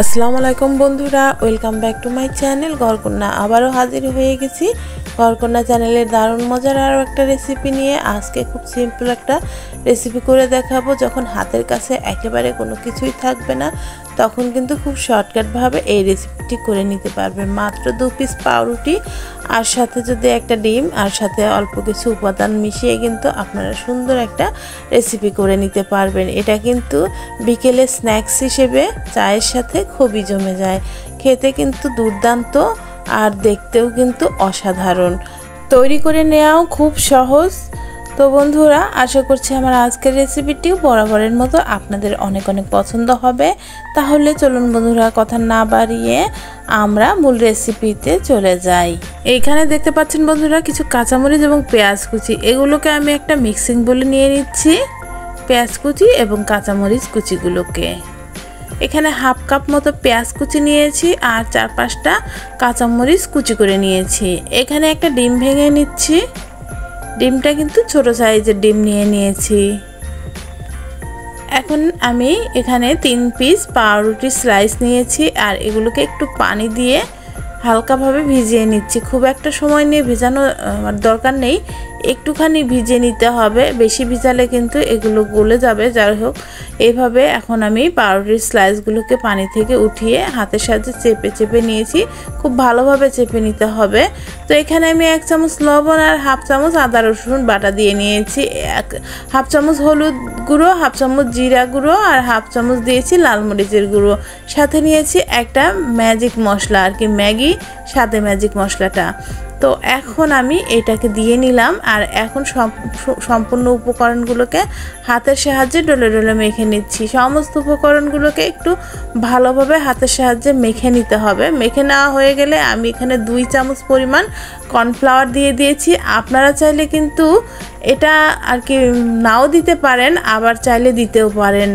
আসসালামু আলাইকুম বন্ধুরা, welcome back to my channel Ghorkonna. আবারও হাজির হয়ে গেছি ঘরকন্যা চ্যানেলের দারুণ মজার আরও একটা রেসিপি নিয়ে। আজকে খুব সিম্পল একটা রেসিপি করে দেখাবো। যখন হাতের কাছে একেবারে কোনো কিছুই থাকবে না, তখন কিন্তু খুব শর্টকাটভাবে এই রেসিপিটি করে নিতে পারবেন। মাত্র 2 পিস পাউরুটি আর সাথে যদি একটা ডিম আর সাথে অল্প কিছু উপাদান মিশিয়ে কিন্তু আপনারা সুন্দর একটা রেসিপি করে নিতে পারবেন। এটা কিন্তু বিকেলে স্ন্যাক্স হিসেবে চায়ের সাথে খুবই জমে যায়। খেতে কিন্তু দুর্দান্ত আর দেখতেও কিন্তু অসাধারণ। তৈরি করে নেওয়াও খুব সহজ। তো বন্ধুরা, আশা করছি আমার আজকের রেসিপিটিও বরাবরের মতো আপনাদের অনেক অনেক পছন্দ হবে। তাহলে চলুন বন্ধুরা, কথা না বাড়িয়ে আমরা মূল রেসিপিতে চলে যাই। এইখানে দেখতে পাচ্ছেন বন্ধুরা কিছু কাঁচামরিচ এবং পেঁয়াজ কুচি, এগুলোকে আমি একটা মিক্সিং বলে নিয়ে নিচ্ছি। পেঁয়াজ কুচি এবং কাঁচামরিচ কুচিগুলোকে এখানে হাফ কাপ মতো পেঁয়াজ কুচি নিয়েছি আর 4-5টা কাঁচামরিচ কুচি করে নিয়েছি। এখানে একটা ডিম ভেঙে নিচ্ছি। ডিমটা কিন্তু ছোট সাইজের ডিম নিয়েছি। এখন আমি এখানে 3 পিস পাউরুটি স্লাইস নিয়েছি আর এগুলোকে একটু পানি দিয়ে হালকাভাবে ভিজিয়ে নিচ্ছি। খুব একটা সময় নিয়ে ভেজানোর দরকার নেই, একটুখানি ভিজিয়ে নিতে হবে। বেশি ভিজালে কিন্তু এগুলো গলে যাবে। যাই হোক, এইভাবে এখন আমি পাউরুটির স্লাইসগুলোকে পানি থেকে উঠিয়ে হাতের সাহায্যে চেপে চেপে নিয়েছি। খুব ভালোভাবে চেপে নিতে হবে। তো এখানে আমি 1 চামচ লবণ আর হাফ চামচ আদা রসুন বাটা দিয়ে নিয়েছি। হাফ চামচ হলুদ গুঁড়ো, হাফ চামচ জিরা গুঁড়ো আর হাফ চামচ দিয়েছি লাল মরিচের গুঁড়ো। সাথে নিয়েছি একটা ম্যাজিক মশলা, আর কি ম্যাগি সাথে ম্যাজিক মশলাটা। তো এখন আমি এটাকে দিয়ে নিলাম আর এখন সম্পূর্ণ উপকরণগুলোকে হাতের সাহায্যে ডলে ডলে মেখে নিচ্ছি। সমস্ত উপকরণগুলোকে একটু ভালোভাবে হাতের সাহায্যে মেখে নিতে হবে। মেখে নেওয়া হয়ে গেলে আমি এখানে 2 চামচ পরিমাণ কর্নফ্লাওয়ার দিয়ে দিয়েছি। আপনারা চাইলে কিন্তু এটা আর কি নাও দিতে পারেন, আবার চাইলে দিতেও পারেন।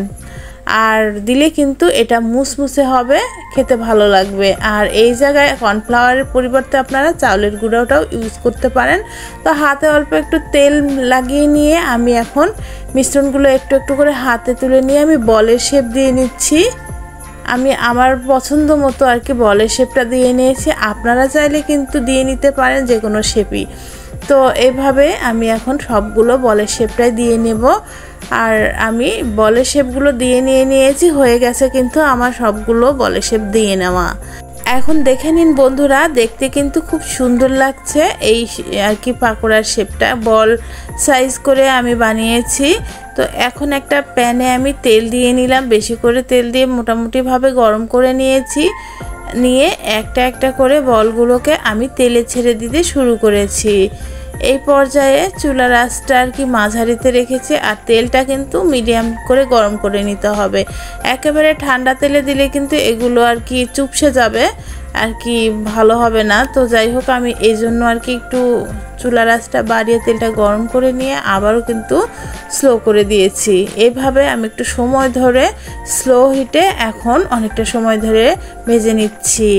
আর দিলে কিন্তু এটা মুসমুসে হবে, খেতে ভালো লাগবে। আর এই জায়গায় কর্নফ্লাওয়ারের পরিবর্তে আপনারা চাউলের গুঁড়োটাও ইউজ করতে পারেন। তো হাতে অল্প একটু তেল লাগিয়ে নিয়ে আমি এখন মিশ্রণগুলো একটু একটু করে হাতে তুলে নিয়ে আমি বলের শেপ দিয়ে নিচ্ছি। আমি আমার পছন্দ মতো আর কি বলের শেপটা দিয়ে নিয়েছি। আপনারা চাইলে কিন্তু দিয়ে নিতে পারেন যে কোনো শেপই। তো এইভাবে আমি এখন সবগুলো বলের শেপটাই দিয়ে নেব। আর আমি বলের শেপগুলো দিয়ে নিয়েছি, হয়ে গেছে কিন্তু আমার সবগুলো বলের শেপ দিয়ে নেওয়া। এখন দেখে নিন বন্ধুরা, দেখতে কিন্তু খুব সুন্দর লাগছে এই আর কি পাকোড়ার শেপটা বল সাইজ করে আমি বানিয়েছি। তো এখন একটা প্যানে আমি তেল দিয়ে নিলাম। বেশি করে তেল দিয়ে মোটামুটিভাবে গরম করে নিয়েছি। নিয়ে একটা একটা করে বলগুলোকে আমি তেলে ছেড়ে দিতে শুরু করেছি। এই পর্যায়ে চুলার আঁচটা আর কি মাঝারিতে রেখেছি আর তেলটা কিন্তু মিডিয়াম করে গরম করে নিতে হবে। একেবারে ঠান্ডা তেলে দিলে কিন্তু এগুলো আর কি চুপসে যাবে, আর কি ভালো হবে না। তো যাই হোক, আমি এই জন্য আর কি একটু চুলার আঁচটা বাড়িয়ে তেলটা গরম করে নিয়ে আবারও কিন্তু স্লো করে দিয়েছি। এইভাবে আমি একটু সময় ধরে স্লো হিটে এখন অনেকটা সময় ধরে ভেজে নিচ্ছি।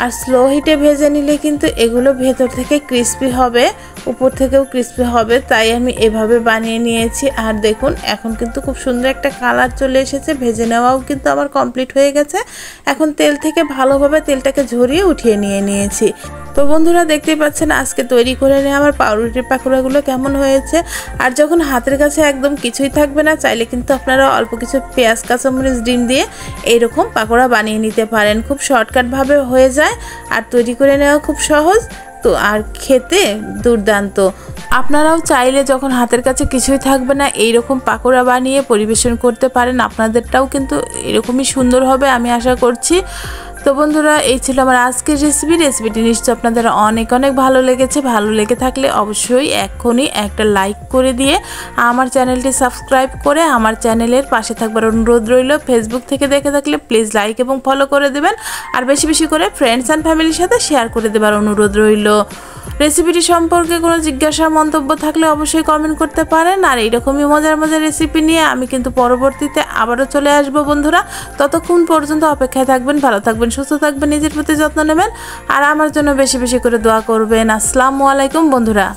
আর স্লো হিটে ভেজে নিলে কিন্তু এগুলো ভেতর থেকে ক্রিস্পি হবে, উপর থেকেও ক্রিস্পি হবে। তাই আমি এভাবে বানিয়ে নিয়েছি। আর দেখুন, এখন কিন্তু খুব সুন্দর একটা কালার চলে এসেছে। ভেজে নেওয়াও কিন্তু আমার কমপ্লিট হয়ে গেছে। এখন তেল থেকে ভালোভাবে তেলটাকে ঝরিয়ে উঠিয়ে নিয়েছি। তো বন্ধুরা, দেখতেই পাচ্ছেন আজকে তৈরি করে নিয়ে আমার পাউরুটির পাকোড়াগুলো কেমন হয়েছে। আর যখন হাতের কাছে একদম কিছুই থাকবে না, চাইলে কিন্তু আপনারা অল্প কিছু পেঁয়াজ কাঁচামরিচ ডিম দিয়ে এইরকম পাকোড়া বানিয়ে নিতে পারেন। খুব শর্টকাটভাবে হয়ে যায় আর তৈরি করে নেওয়া খুব সহজ। তো আর খেতে দুর্দান্ত। আপনারাও চাইলে যখন হাতের কাছে কিছুই থাকবে না, এইরকম পাকোড়া বানিয়ে পরিবেশন করতে পারেন। আপনাদেরটাও কিন্তু এরকমই সুন্দর হবে আমি আশা করছি। তো বন্ধুরা, এই ছিল আমার আজকের রেসিপিটি নিশ্চয়ই আপনাদের অনেক অনেক ভালো লেগেছে। ভালো লেগে থাকলে অবশ্যই এখনই একটা লাইক করে দিয়ে আমার চ্যানেলটি সাবস্ক্রাইব করে আমার চ্যানেলের পাশে থাকবার অনুরোধ রইল। ফেসবুক থেকে দেখে থাকলে প্লিজ লাইক এবং ফলো করে দেবেন। আর বেশি বেশি করে ফ্রেন্ডস অ্যান্ড ফ্যামিলির সাথে শেয়ার করে দেবার অনুরোধ রইল। রেসিপিটি সম্পর্কে কোনো জিজ্ঞাসা মন্তব্য থাকলে অবশ্যই কমেন্ট করতে পারেন। আর এইরকমই মজার মজার রেসিপি নিয়ে আমি কিন্তু পরবর্তীতে আবারও চলে আসবো বন্ধুরা। ততক্ষণ পর্যন্ত অপেক্ষায় থাকবেন। ভালো থাকবেন, সুস্থ থাকবেন, নিজের প্রতি যত্ন নেবেন আর আমার জন্য বেশি বেশি করে দোয়া করবেন। আসসালামু আলাইকুম বন্ধুরা।